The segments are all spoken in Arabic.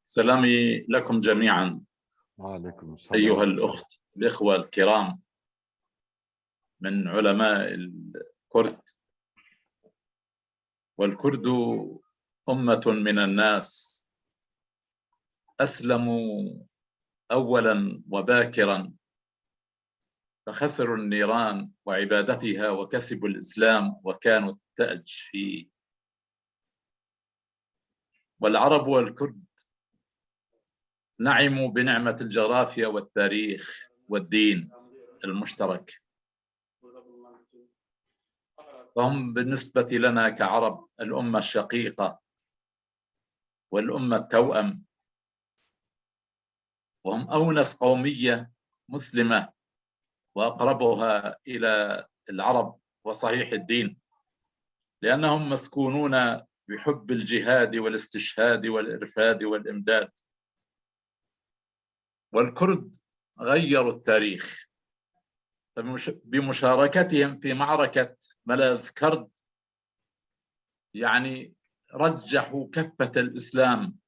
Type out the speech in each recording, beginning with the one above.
سلامي لكم جميعا وعليكم السلام. أيها الأخت الإخوة الكرام من علماء الكرد. والكرد أمة من الناس أسلموا أولا وباكرا فخسروا النيران وعبادتها وكسبوا الإسلام وكانوا التاج فيه. والعرب والكرد نعموا بنعمة الجغرافيا والتاريخ والدين المشترك، فهم بالنسبة لنا كعرب الأمة الشقيقة والأمة التوأم، وهم أونس قومية مسلمة وأقربها إلى العرب وصحيح الدين، لأنهم مسكونون بحب الجهاد والاستشهاد والإرفاد والإمداد. والكرد غيروا التاريخ بمشاركتهم في معركة ملازكرد، يعني رجحوا كفة الإسلام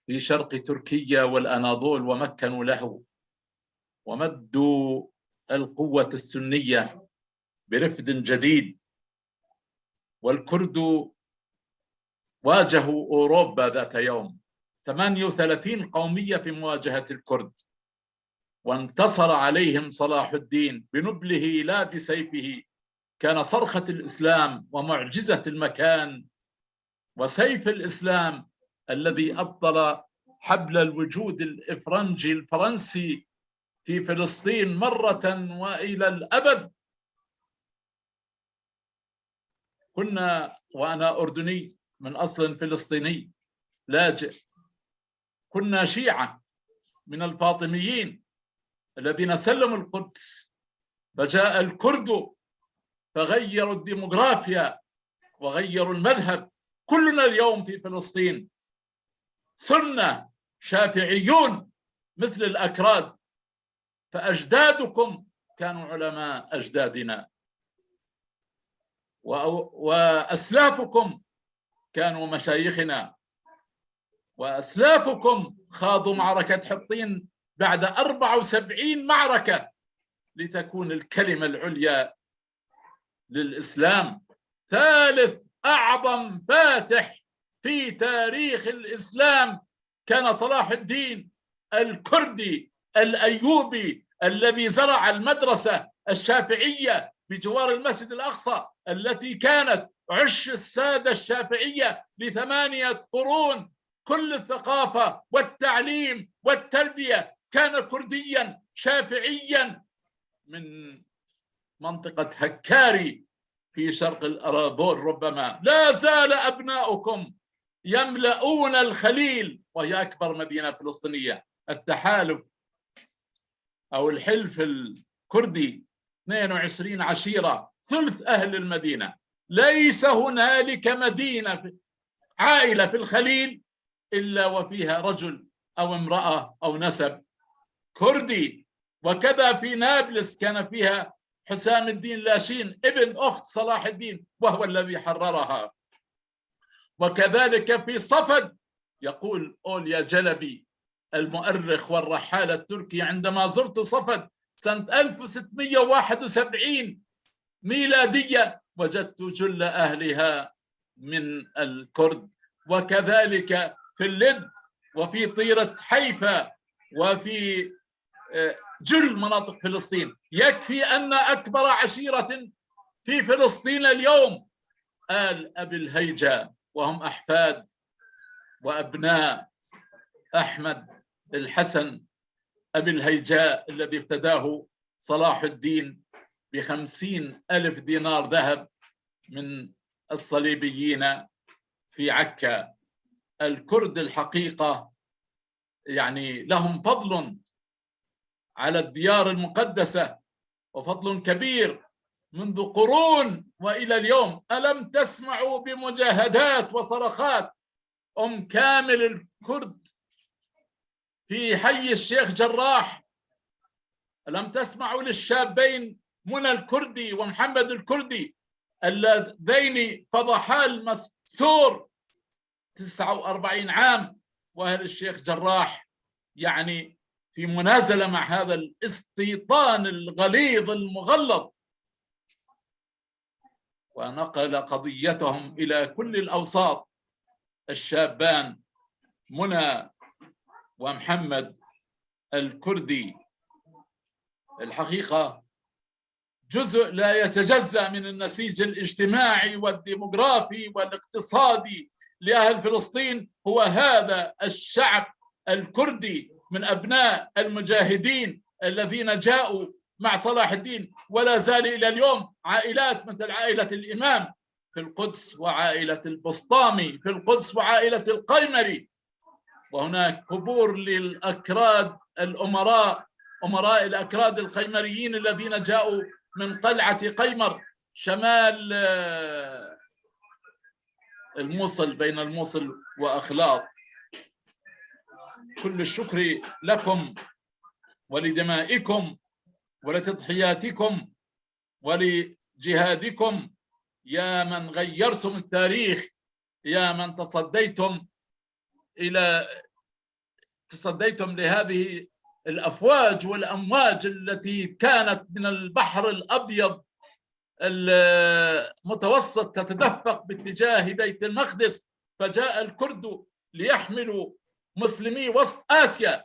في شرق تركيا والأناضول ومكنوا له، ومدوا القوة السنية برفد جديد. والكرد واجهوا أوروبا ذات يوم 38 قومية في مواجهة الكرد، وانتصر عليهم صلاح الدين بنبله لا بسيفه. كان صرخة الإسلام ومعجزة المكان وسيف الإسلام الذي أبطل حبل الوجود الإفرنجي الفرنسي في فلسطين مرة وإلى الأبد. كنا وأنا أردني من أصل فلسطيني لاجئ، كنا شيعة من الفاطميين الذين سلموا القدس، فجاء الكرد فغيروا الديموغرافيا وغيروا المذهب. كلنا اليوم في فلسطين سنة شافعيون مثل الأكراد، فأجدادكم كانوا علماء أجدادنا، وأسلافكم كانوا مشايخنا، وأسلافكم خاضوا معركة حطين بعد 74 معركة لتكون الكلمة العليا للإسلام. ثالث أعظم فاتح في تاريخ الإسلام كان صلاح الدين الكردي الأيوبي، الذي زرع المدرسة الشافعية بجوار المسجد الأقصى التي كانت عش السادة الشافعية ل8 قرون. كل الثقافة والتعليم والتربية كان كرديا شافعيا من منطقة هكاري في شرق الأراضون. ربما لا زال أبناؤكم يملؤون الخليل وهي أكبر مدينة فلسطينية. التحالف أو الحلف الكردي 22 عشيرة، ثلث أهل المدينة. ليس هنالك مدينة عائلة في الخليل إلا وفيها رجل أو امرأة أو نسب كردي. وكذا في نابلس كان فيها حسام الدين لاشين ابن أخت صلاح الدين وهو الذي حررها. وكذلك في صفد، يقول أوليا جلبي المؤرخ والرحالة التركي: عندما زرت صفد سنة 1671 ميلادية وجدت جل أهلها من الكرد. وكذلك في اللد وفي طيرة حيفا وفي جل مناطق فلسطين. يكفي أن أكبر عشيرة في فلسطين اليوم آل أبي الهيجة، وهم أحفاد وأبناء أحمد الحسن أبي الهيجاء الذي افتداه صلاح الدين ب50,000 دينار ذهب من الصليبيين في عكا. الكرد الحقيقة يعني لهم فضل على الديار المقدسة وفضل كبير منذ قرون وإلى اليوم. ألم تسمعوا بمجاهدات وصرخات كامل الكرد في حي الشيخ جراح؟ ألم تسمعوا للشابين منى الكردي ومحمد الكردي اللذين فضحا المسور 49 عام وأهل الشيخ جراح يعني في منازلة مع هذا الاستيطان الغليظ المغلظ، ونقل قضيتهم إلى كل الأوساط. الشابان منى ومحمد الكردي الحقيقة جزء لا يتجزأ من النسيج الاجتماعي والديموغرافي والاقتصادي لأهل فلسطين، هو هذا الشعب الكردي من أبناء المجاهدين الذين جاءوا مع صلاح الدين، ولا زال إلى اليوم عائلات مثل عائلة الإمام في القدس، وعائلة البسطامي في القدس، وعائلة القيمري، وهناك قبور للأكراد الأمراء، أمراء الأكراد القيمريين الذين جاءوا من قلعة قيمر شمال الموصل، بين الموصل وأخلاط. كل الشكر لكم ولدمائكم ولتضحياتكم ولجهادكم، يا من غيرتم التاريخ، يا من تصديتم لهذه الأفواج والأمواج التي كانت من البحر الأبيض المتوسط تتدفق باتجاه بيت المقدس، فجاء الكرد ليحملوا مسلمي وسط آسيا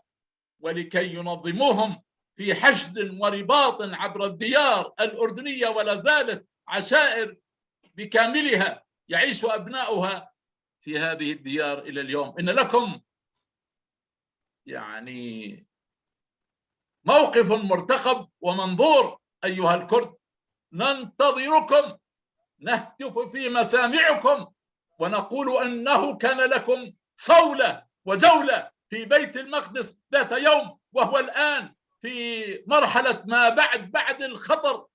ولكي ينظموهم في حشد ورباط عبر الديار الأردنية، ولا زالت عشائر بكاملها يعيش أبناؤها في هذه الديار إلى اليوم. إن لكم يعني موقف مرتقب ومنظور أيها الكرد، ننتظركم، نهتف في مسامعكم ونقول أنه كان لكم صولة وجولة في بيت المقدس ذات يوم، وهو الآن في مرحلة ما بعد الخطر،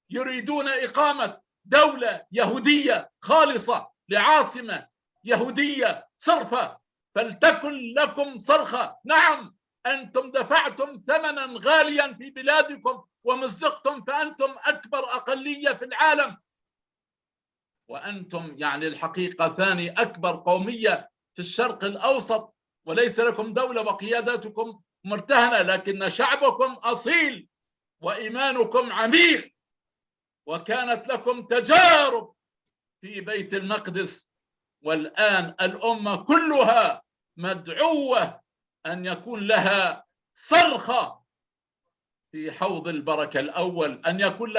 يريدون إقامة دولة يهودية خالصة لعاصمة يهودية صرفة، فلتكن لكم صرخة. نعم، أنتم دفعتم ثمنا غاليا في بلادكم ومزقتم، فأنتم أكبر أقلية في العالم، وأنتم يعني الحقيقة ثاني أكبر قومية في الشرق الأوسط، وليس لكم دولة وقياداتكم مرتهنة، لكن شعبكم أصيل وإيمانكم عميق، وكانت لكم تجارب في بيت المقدس، والآن الأمة كلها مدعوة أن يكون لها صرخة في حوض البركة الأول، أن يكون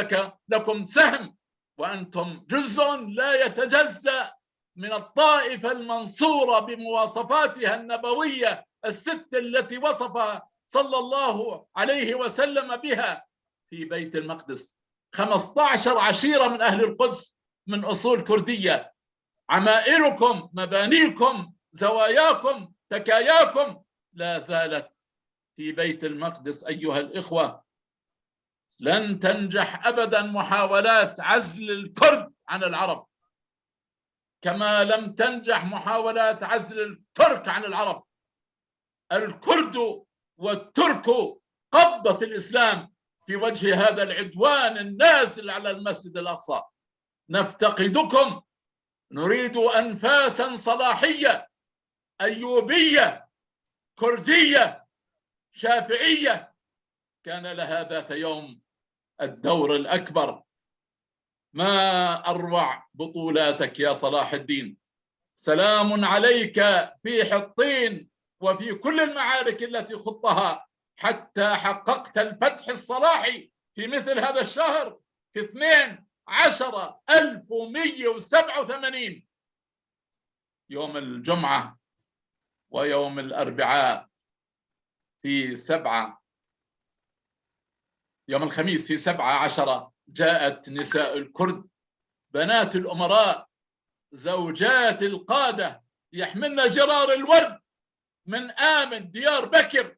لكم سهم، وأنتم جزء لا يتجزأ من الطائفة المنصورة بمواصفاتها النبوية الست التي وصفها صلى الله عليه وسلم بها في بيت المقدس. 15 عشيرة من أهل القدس من أصول كردية، عمائركم، مبانيكم، زواياكم، تكاياكم لا زالت في بيت المقدس. أيها الإخوة، لن تنجح أبدا محاولات عزل الكرد عن العرب، كما لم تنجح محاولات عزل الترك عن العرب. الكرد والترك قبضة الإسلام في وجه هذا العدوان النازل على المسجد الأقصى. نفتقدكم، نريد أنفاسا صلاحية أيوبية كردية شافعية كان لها ذات يوم الدور الأكبر. ما أروع بطولاتك يا صلاح الدين، سلام عليك في حطين وفي كل المعارك التي خضتها حتى حققت الفتح الصلاحي في مثل هذا الشهر في 12/1187 يوم الجمعة ويوم الأربعاء في 7، يوم الخميس في 17 جاءت نساء الكرد بنات الأمراء زوجات القادة يحملن جرار الورد من آمن ديار بكر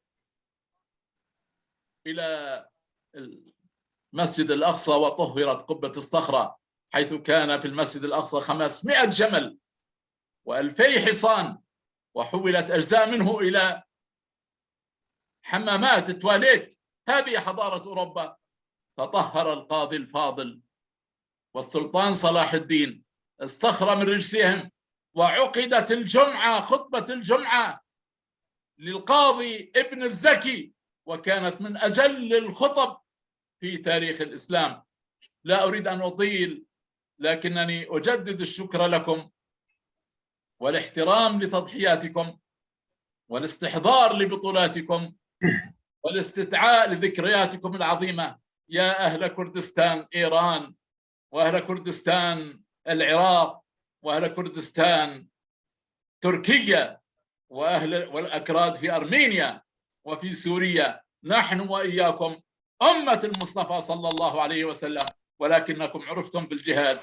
إلى المسجد الأقصى، وطهرت قبة الصخرة، حيث كان في المسجد الأقصى 500 جمل و2000 حصان، وحولت أجزاء منه إلى حمامات تواليت. هذه حضارة أوروبا. تطهر القاضي الفاضل والسلطان صلاح الدين الصخرة من رجسهم، وعقدت الجمعة، خطبة الجمعة للقاضي ابن الزكي، وكانت من أجل الخطب في تاريخ الإسلام. لا أريد أن أطيل، لكنني أجدد الشكر لكم والاحترام لتضحياتكم والاستحضار لبطولاتكم والاستدعاء لذكرياتكم العظيمة يا أهل كردستان إيران، وأهل كردستان العراق، وأهل كردستان تركيا، والأكراد في أرمينيا وفي سوريا. نحن وإياكم أمة المصطفى صلى الله عليه وسلم، ولكنكم عرفتم بالجهاد.